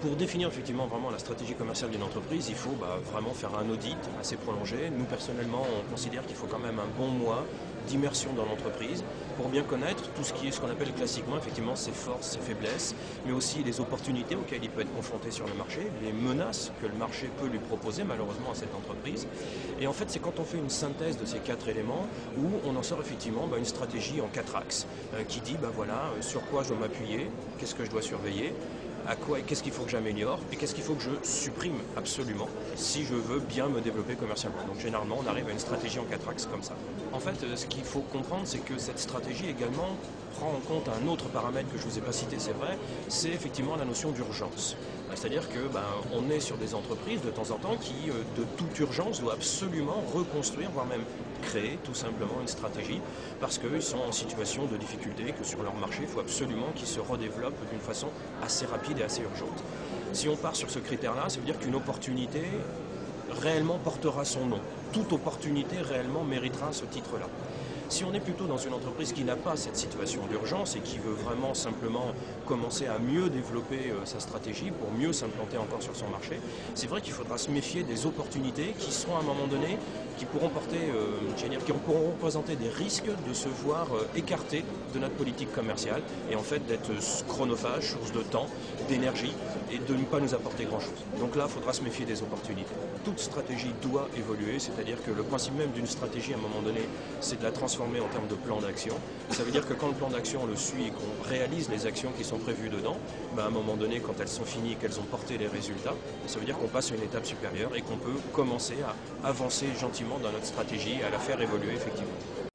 Pour définir effectivement vraiment la stratégie commerciale d'une entreprise, il faut vraiment faire un audit assez prolongé. Nous personnellement, on considère qu'il faut quand même un bon mois d'immersion dans l'entreprise pour bien connaître tout ce qui est ce qu'on appelle classiquement effectivement ses forces, ses faiblesses, mais aussi les opportunités auxquelles il peut être confronté sur le marché, les menaces que le marché peut lui proposer malheureusement à cette entreprise. Et en fait, c'est quand on fait une synthèse de ces 4 éléments où on en sort effectivement une stratégie en 4 axes qui dit voilà sur quoi je dois m'appuyer, qu'est-ce que je dois surveiller, à quoi et qu'est-ce qu'il faut que j'améliore et qu'est-ce qu'il faut que je supprime absolument si je veux bien me développer commercialement. Donc généralement on arrive à une stratégie en 4 axes comme ça. En fait ce qu'il faut comprendre c'est que cette stratégie également prend en compte un autre paramètre que je ne vous ai pas cité, c'est vrai, c'est effectivement la notion d'urgence. C'est-à-dire que on est sur des entreprises de temps en temps qui de toute urgence doivent absolument reconstruire, voire même créer tout simplement une stratégie parce qu'ils sont en situation de difficulté, que sur leur marché il faut absolument qu'ils se redéveloppent d'une façon assez rapide et assez urgente. Si on part sur ce critère-là, ça veut dire qu'une opportunité réellement portera son nom. Toute opportunité réellement méritera ce titre-là. Si on est plutôt dans une entreprise qui n'a pas cette situation d'urgence et qui veut vraiment simplement commencer à mieux développer sa stratégie pour mieux s'implanter encore sur son marché, c'est vrai qu'il faudra se méfier des opportunités qui seront à un moment donné, qui pourront pourront représenter des risques de se voir écartés de notre politique commerciale et en fait d'être chronophage, source de temps, d'énergie et de ne pas nous apporter grand-chose. Donc là, il faudra se méfier des opportunités. Toute stratégie doit évoluer, c'est-à-dire que le principe même d'une stratégie à un moment donné, c'est de la transformer en termes de plan d'action. Ça veut dire que quand le plan d'action on le suit et qu'on réalise les actions qui sont prévues dedans, à un moment donné, quand elles sont finies et qu'elles ont porté les résultats, ça veut dire qu'on passe à une étape supérieure et qu'on peut commencer à avancer gentiment dans notre stratégie et à la faire évoluer effectivement.